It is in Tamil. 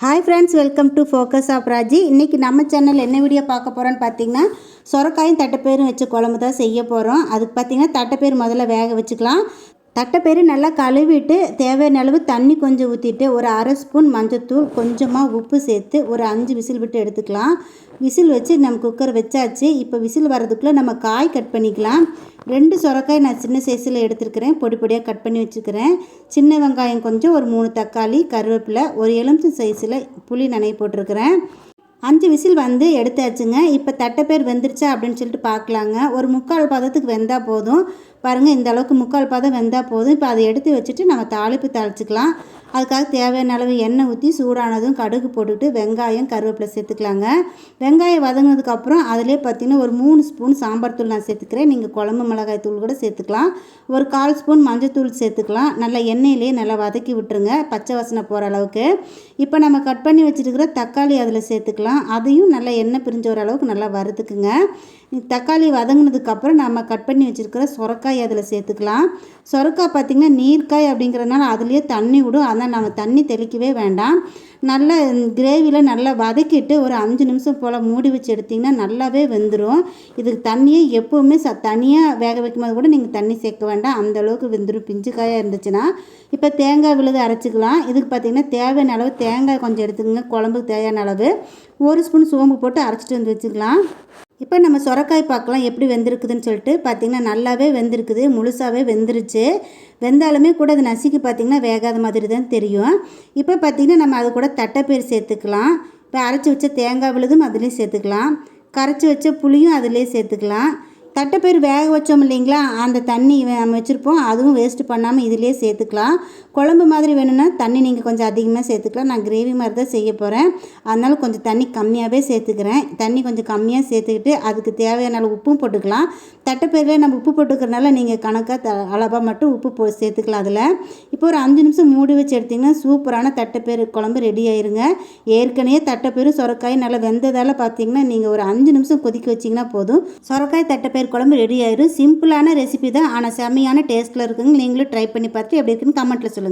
Hi friends, welcome to focus of Raji. இன்றைக்கி நம்ம சேனல் என்ன வீடியோ பார்க்க போகிறோன்னு பார்த்தீங்கன்னா, சொரக்காயும் தட்டைப்பயிரும் வச்சு குழம்பு தான் செய்ய போகிறோம். அதுக்கு பார்த்தீங்கன்னா தட்டைப்பயிறு முதல்ல வேக வச்சுக்கலாம். தட்டைப்பயிறு நல்லா கழுவிட்டு தேவையான அளவு தண்ணி கொஞ்சம் ஊற்றிட்டு ஒரு அரை ஸ்பூன் மஞ்சத்தூள், கொஞ்சமாக உப்பு சேர்த்து ஒரு 5 விசில் விட்டு எடுத்துக்கலாம். விசில் வச்சு நம்ம குக்கர் வச்சாச்சு. இப்போ விசில் வர்றதுக்குள்ளே நம்ம காய் கட் பண்ணிக்கலாம். 2 சொரக்காய் நான் சின்ன சைஸில் எடுத்துருக்கிறேன், பொடி பொடியாக கட் பண்ணி வச்சுக்கிறேன். சின்ன வெங்காயம் கொஞ்சம், ஒரு 3 தக்காளி, கருவேப்பிலை, ஒரு எலுமிச்சை சைஸில் புளி நனைய போட்டிருக்கிறேன். 5 விசில் வந்து எடுத்தாச்சுங்க. இப்போ தட்டைப்பயிறு வெந்துருச்சா அப்படின்னு சொல்லிட்டு பார்க்கலாங்க. ஒரு 3/4 பதத்துக்கு வெந்தால் போதும். பாருங்கள், இந்த அளவுக்கு 3/4 பதம் வெந்தால் போதும். இப்போ அதை எடுத்து வச்சுட்டு நம்ம தாளிப்பு தாளிச்சிக்கலாம். அதுக்காக தேவையான அளவு எண்ணெய் ஊற்றி சூடானதும் கடுகு போட்டுக்கிட்டு வெங்காயம், கருவேப்பிலை சேர்த்துக்கலாங்க. வெங்காயம் வதங்கினதுக்கப்புறம் அதிலே பார்த்திங்கன்னா ஒரு 3 ஸ்பூன் சாம்பார் தூள் நான் சேர்த்துக்கிறேன். நீங்கள் குழம்பு மிளகாய் தூள் கூட சேர்த்துக்கலாம். ஒரு 1/4 ஸ்பூன் மஞ்சத்தூள் சேர்த்துக்கலாம். நல்லா எண்ணெயிலே நல்லா வதக்கி விட்டுருங்க, பச்சை வாசனை போகிற அளவுக்கு. இப்போ நம்ம கட் பண்ணி வச்சுருக்கிற தக்காளி அதில் சேர்த்துக்கலாம். அதையும் நல்லா எண்ணெய் பிரிஞ்ச ஒரு அளவுக்கு நல்லா வறுத்துக்குங்க. தக்காளி வதங்கினதுக்கப்புறம் நம்ம கட் பண்ணி வச்சுருக்கிற சொரக்காய் அதில் சேர்த்துக்கலாம். சொரக்காய் பார்த்திங்கன்னா நீர்க்காய் அப்படிங்கிறதுனால அதுலேயே தண்ணி விடும். அதனால் நம்ம தண்ணி தெளிக்கவே வேண்டாம். நல்லா கிரேவியில் நல்லா வதக்கிட்டு ஒரு 5 நிமிஷம் போல் மூடி வச்சு எடுத்திங்கன்னா நல்லாவே வெந்துடும். இதுக்கு தண்ணியே எப்போவுமே தனியாக வேக வைக்கும்போது கூட நீங்கள் தண்ணி சேர்க்க வேண்டாம், அந்தளவுக்கு வெந்துடும் பிஞ்சு காயாக இருந்துச்சுன்னா. இப்போ தேங்காய் விழுது அரைச்சிக்கலாம். இதுக்கு பார்த்திங்கன்னா தேவையான அளவு தேங்காய் கொஞ்சம் எடுத்துக்கோங்க. குழம்புக்கு தேவையான அளவு 1 ஸ்பூன் சோம்பு போட்டு அரைச்சிட்டு வந்து வச்சுக்கலாம். இப்போ நம்ம சொரக்காய் பார்க்கலாம் எப்படி வெந்திருக்குதுன்னு சொல்லிட்டு. பார்த்திங்கன்னா நல்லாவே வெந்திருக்குது, முழுசாகவே வெந்துருச்சு. வெந்தாலுமே கூட அது நசுக்கி பார்த்திங்கன்னா வேகாத மாதிரி தான் தெரியும். இப்போ பார்த்திங்கன்னா நம்ம அது கூட தட்டைப்பயிறு சேர்த்துக்கலாம். இப்போ அரைச்சி வச்ச தேங்காய் விழுதும் அதுலேயும் சேர்த்துக்கலாம். கரைச்சி வச்ச புளியும் அதிலே சேர்த்துக்கலாம். தட்டைப்பயிறு வேக வச்சோம் இல்லைங்களா, அந்த தண்ணி நம்ம வச்சுருப்போம், அதுவும் வேஸ்ட்டு பண்ணாமல் இதிலே சேர்த்துக்கலாம். குழம்பு மாதிரி வேணும்னா தண்ணி நீங்கள் கொஞ்சம் அதிகமாக சேர்த்துக்கலாம். நான் கிரேவி மாதிரி தான் செய்ய போகிறேன், அதனால் கொஞ்சம் தண்ணி கம்மியாகவே சேர்த்துக்கிறேன். தண்ணி கொஞ்சம் கம்மியாக சேர்த்துக்கிட்டு அதுக்கு தேவையான அளவு உப்பும் போட்டுக்கலாம். தட்டைப்பயிரில் நம்ம உப்பு போட்டுக்கிறனால நீங்கள் கணக்காக அளவாக மட்டும் உப்பு சேர்த்துக்கலாம் அதில். இப்போ ஒரு 5 நிமிஷம் மூடி வச்சு எடுத்திங்கன்னா சூப்பரான தட்டைப்பயிறு குழம்பு ரெடி ஆயிருங்க. ஏற்கனவே தட்டைப்பயிறு சொரக்காய் நல்லா வெந்ததால் பார்த்திங்கன்னா நீங்கள் ஒரு 5 நிமிஷம் கொதிக்க வச்சிங்கன்னா போதும், சொரக்காய் தட்டைப்பயிறு குழம்பு ரெடி ஆயிரும். சிம்பிளான ரெசிபி தான், ஆனால் செம்மையான டேஸ்ட்டில் இருக்குங்க. நீங்களும் ட்ரை பண்ணி பார்த்துட்டு எப்படி இருக்குன்னு கமெண்ட்டில் சொல்லுங்கள்.